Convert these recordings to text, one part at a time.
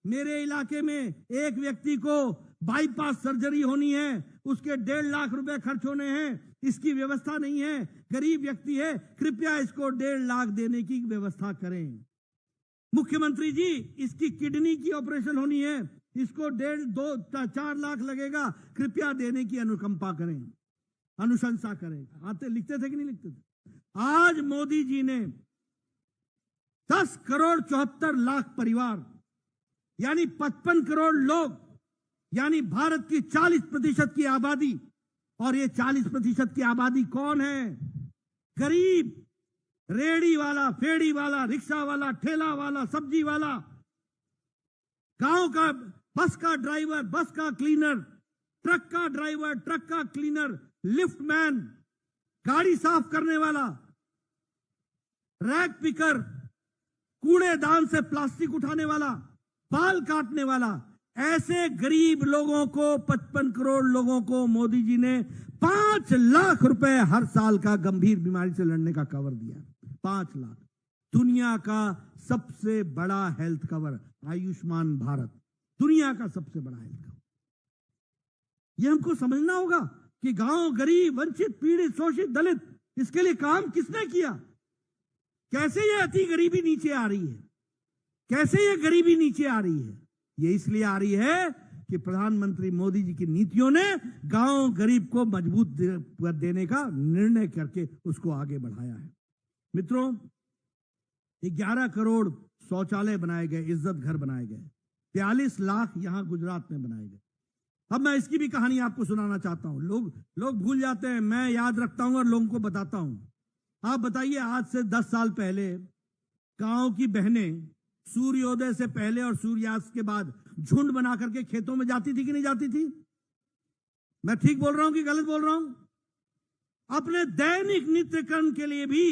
मेरे इलाके में एक व्यक्ति को बाईपास सर्जरी होनी है, उसके 1.5 लाख रुपए खर्च होने हैं, इसकी व्यवस्था नहीं है, गरीब व्यक्ति है, कृपया इसको 1.5 लाख देने की व्यवस्था करें। मुख्यमंत्री जी, इसकी किडनी की ऑपरेशन होनी है, इसको 4 लाख लगेगा, कृपया देने की अनुकंपा करें, अनुशंसा करें। आते लिखते थे कि नहीं लिखते थे? आज मोदी जी ने 10 करोड़ 74 लाख परिवार, यानी 55 करोड़ लोग, यानी भारत की 40% की आबादी, और ये 40% की आबादी कौन है? गरीब, रेड़ी वाला, फेड़ी वाला, रिक्शा वाला, ठेला वाला, सब्जी वाला, गांव का बस का ड्राइवर, बस का क्लीनर, ट्रक का ड्राइवर, ट्रक का क्लीनर, लिफ्ट मैन, गाड़ी साफ करने वाला, रैक पिकर, कूड़ेदान से प्लास्टिक उठाने वाला, बाल काटने वाला, ऐसे गरीब लोगों को, 55 करोड़ लोगों को मोदी जी ने 5 लाख रुपए हर साल का गंभीर बीमारी से लड़ने का कवर दिया। 5 लाख। दुनिया का सबसे बड़ा हेल्थ कवर, आयुष्मान भारत, दुनिया का सबसे बड़ा हेल्थ कवर। यह हमको समझना होगा कि गांव, गरीब, वंचित, पीड़ित, शोषित, दलित, इसके लिए काम किसने किया? कैसे ये अति गरीबी नीचे आ रही है? कैसे ये गरीबी नीचे आ रही है? ये इसलिए आ रही है कि प्रधानमंत्री मोदी जी की नीतियों ने गांव, गरीब को मजबूत देने का निर्णय करके उसको आगे बढ़ाया है। मित्रों, 11 करोड़ शौचालय बनाए गए, इज्जत घर बनाए गए, 42 लाख यहां गुजरात में बनाए गए। अब मैं इसकी भी कहानी आपको सुनाना चाहता हूं। लोग भूल जाते हैं, मैं याद रखता हूं और लोगों को बताता हूं। आप बताइए, आज से 10 साल पहले गांव की बहनें सूर्योदय से पहले और सूर्यास्त के बाद झुंड बना करके खेतों में जाती थी कि नहीं जाती थी? मैं ठीक बोल रहा हूं कि गलत बोल रहा हूं? अपने दैनिक नित्य कर्म के लिए भी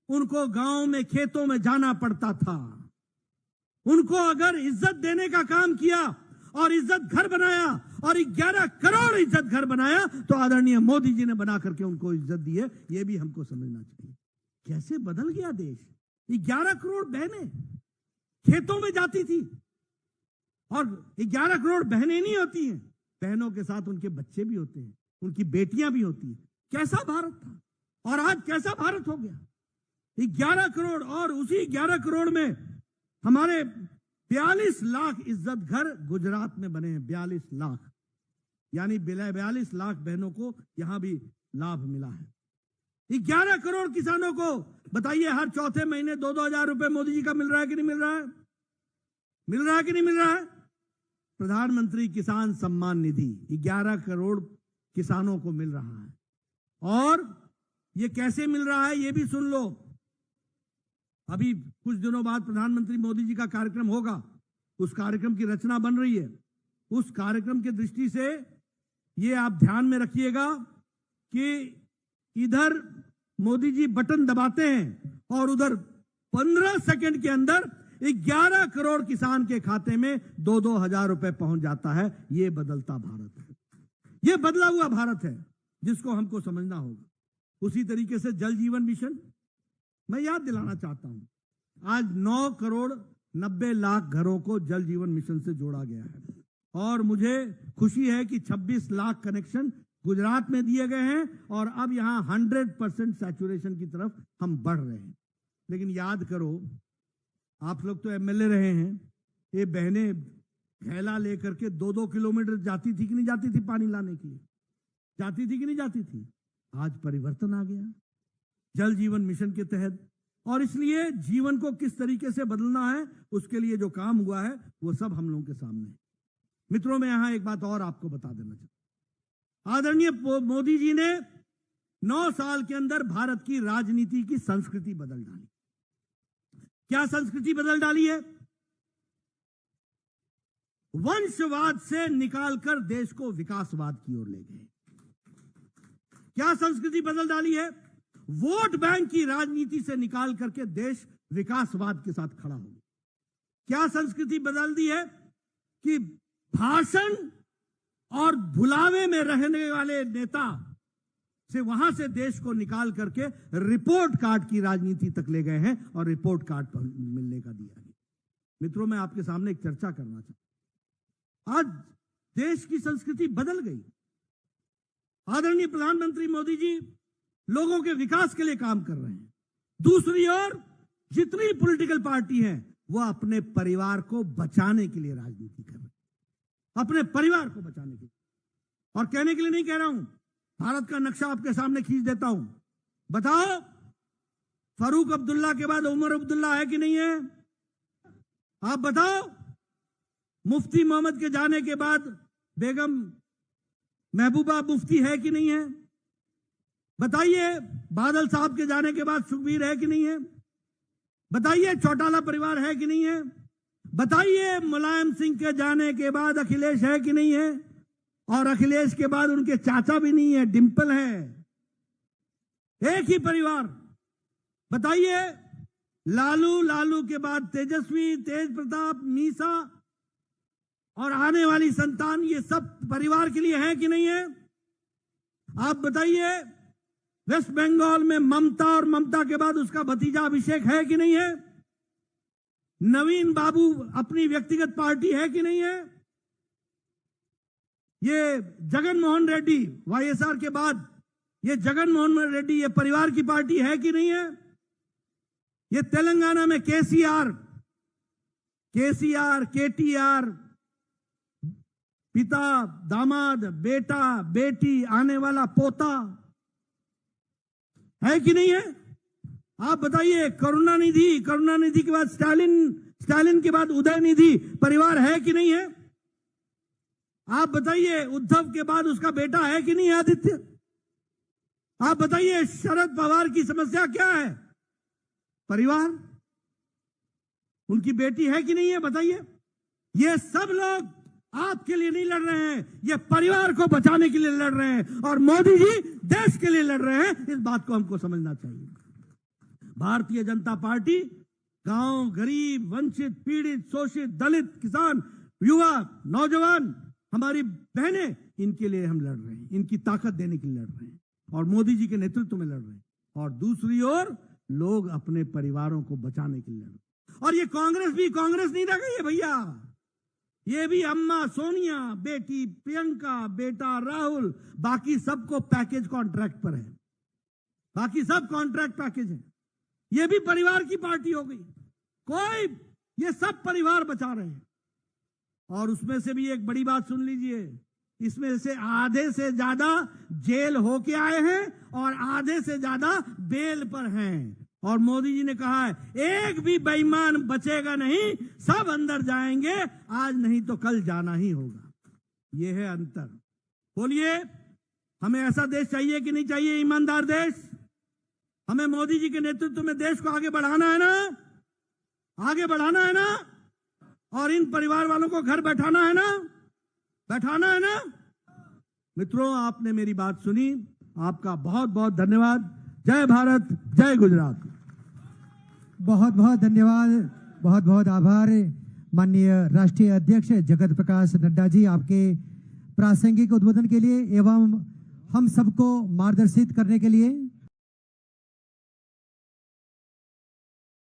उनको गांव में, खेतों में जाना पड़ता था। उनको अगर इज्जत देने का काम किया और इज्जत घर बनाया और 11 करोड़ इज्जत घर बनाया, तो आदरणीय मोदी जी ने बना करके उनको इज्जत दी है। यह भी हमको समझना चाहिए। कैसे बदल गया देश। 11 करोड़ बहनें खेतों में जाती थी, और 11 करोड़ बहनें नहीं होती हैं, बहनों के साथ उनके बच्चे भी होते हैं, उनकी बेटियां भी होती हैं। कैसा भारत था और आज कैसा भारत हो गया। 11 करोड़, और उसी 11 करोड़ में हमारे 42 लाख इज्जत घर गुजरात में बने हैं। 42 लाख, यानी 42 लाख बहनों को यहां भी लाभ मिला है। 11 करोड़ किसानों को बताइए, हर चौथे महीने 2-2 हजार रुपए मोदी जी का मिल रहा है कि नहीं मिल रहा है? मिल रहा है कि नहीं मिल रहा है? प्रधानमंत्री किसान सम्मान निधि 11 करोड़ किसानों को मिल रहा है। और यह कैसे मिल रहा है, यह भी सुन लो। अभी कुछ दिनों बाद प्रधानमंत्री मोदी जी का कार्यक्रम होगा, उस कार्यक्रम की रचना बन रही है। उस कार्यक्रम की दृष्टि से यह आप ध्यान में रखिएगा कि इधर मोदी जी बटन दबाते हैं और उधर 15 सेकंड के अंदर 11 करोड़ किसान के खाते में 2-2 हजार रुपए पहुंच जाता है। यह बदलता भारत है, यह बदला हुआ भारत है जिसको हमको समझना होगा। उसी तरीके से जल जीवन मिशन, मैं याद दिलाना चाहता हूं, आज 9 करोड़ 90 लाख घरों को जल जीवन मिशन से जोड़ा गया है। और मुझे खुशी है कि 26 लाख कनेक्शन गुजरात में दिए गए हैं, और अब यहां 100% सैचुरेशन की तरफ हम बढ़ रहे हैं। लेकिन याद करो, आप लोग तो एमएलए रहे हैं, ये बहनें थैला लेकर के 2-2 किलोमीटर जाती थी कि नहीं जाती थी पानी लाने के लिए? जाती थी कि नहीं जाती थी? आज परिवर्तन आ गया जल जीवन मिशन के तहत। और इसलिए जीवन को किस तरीके से बदलना है, उसके लिए जो काम हुआ है वो सब हम लोगों के सामने है। मित्रों, मैं यहां एक बात और आपको बता देना चाहता हूं। आदरणीय मोदी जी ने 9 साल के अंदर भारत की राजनीति की संस्कृति बदल डाली। क्या संस्कृति बदल डाली है? वंशवाद से निकालकर देश को विकासवाद की ओर ले गए। क्या संस्कृति बदल डाली है? वोट बैंक की राजनीति से निकाल करके देश विकासवाद के साथ खड़ा हो गया। क्या संस्कृति बदल दी है कि भाषण और भुलावे में रहने वाले नेता से वहां से देश को निकाल करके रिपोर्ट कार्ड की राजनीति तक ले गए हैं, और रिपोर्ट कार्ड पर मिलने का दिया है। मित्रों, मैं आपके सामने एक चर्चा करना चाहता हूं। आज देश की संस्कृति बदल गई। आदरणीय प्रधानमंत्री मोदी जी लोगों के विकास के लिए काम कर रहे हैं। दूसरी ओर जितनी पॉलिटिकल पार्टी है वो अपने परिवार को बचाने के लिए राजनीति कर रहे हैं, अपने परिवार को बचाने के लिए। और कहने के लिए नहीं कह रहा हूं, भारत का नक्शा आपके सामने खींच देता हूं। बताओ, फारूक अब्दुल्ला के बाद उमर अब्दुल्ला है कि नहीं है? आप बताओ, मुफ्ती मोहम्मद के जाने के बाद बेगम महबूबा मुफ्ती है कि नहीं है? बताइए, बादल साहब के जाने के बाद सुखबीर है कि नहीं है? बताइए, चौटाला परिवार है कि नहीं है? बताइए, मुलायम सिंह के जाने के बाद अखिलेश है कि नहीं है? और अखिलेश के बाद उनके चाचा भी नहीं है, डिंपल है। एक ही परिवार। बताइए, लालू के बाद तेजस्वी, तेज प्रताप, मीसा और आने वाली संतान, ये सब परिवार के लिए है कि नहीं है? आप बताइए, वेस्ट बंगाल में ममता और ममता के बाद उसका भतीजा अभिषेक है कि नहीं है? नवीन बाबू अपनी व्यक्तिगत पार्टी है कि नहीं है? ये जगन मोहन रेड्डी वाईएसआर के बाद ये जगन मोहन रेड्डी ये परिवार की पार्टी है कि नहीं है? ये तेलंगाना में केसीआर, केटीआर, पिता, दामाद, बेटा, बेटी, आने वाला पोता है कि नहीं है? आप बताइए, करुणानिधि के बाद स्टालिन के बाद उदयनिधि परिवार है कि नहीं है? आप बताइए, उद्धव के बाद उसका बेटा है कि नहीं है, आदित्य? आप बताइए, शरद पवार की समस्या क्या है? परिवार। उनकी बेटी है कि नहीं है? बताइए। ये सब लोग आपके लिए नहीं लड़ रहे हैं, ये परिवार को बचाने के लिए लड़ रहे हैं। और मोदी जी देश के लिए लड़ रहे हैं। इस बात को हमको समझना चाहिए। भारतीय जनता पार्टी गांव, गरीब, वंचित, पीड़ित, शोषित, दलित, किसान, युवा, नौजवान, हमारी बहनें, इनके लिए हम लड़ रहे हैं। इनकी ताकत देने के लिए लड़ रहे हैं और मोदी जी के नेतृत्व में लड़ रहे हैं। और दूसरी ओर लोग अपने परिवारों को बचाने के लिए लड़ रहे हैं। और ये कांग्रेस नहीं रह गई है भैया। ये भी अम्मा सोनिया, बेटी प्रियंका, बेटा राहुल, बाकी सबको पैकेज कॉन्ट्रैक्ट पर है। बाकी सब कॉन्ट्रैक्ट पैकेज है। ये भी परिवार की पार्टी हो गई। ये सब परिवार बचा रहे हैं। और उसमें से भी एक बड़ी बात सुन लीजिए, इसमें से आधे से ज्यादा जेल होके आए हैं और आधे से ज्यादा बेल पर हैं। और मोदी जी ने कहा है, एक भी बेईमान बचेगा नहीं, सब अंदर जाएंगे, आज नहीं तो कल जाना ही होगा। यह है अंतर। बोलिए, हमें ऐसा देश चाहिए कि नहीं चाहिए? ईमानदार देश। हमें मोदी जी के नेतृत्व में देश को आगे बढ़ाना है ना? आगे बढ़ाना है ना? और इन परिवार वालों को घर बैठाना है ना? बैठाना है ना? मित्रों, आपने मेरी बात सुनी, आपका बहुत बहुत धन्यवाद। जय भारत, जय गुजरात। बहुत बहुत धन्यवाद, बहुत बहुत आभार माननीय राष्ट्रीय अध्यक्ष जगत प्रकाश नड्डा जी, आपके प्रासंगिक उद्बोधन के लिए एवं हम सबको मार्गदर्शित करने के लिए।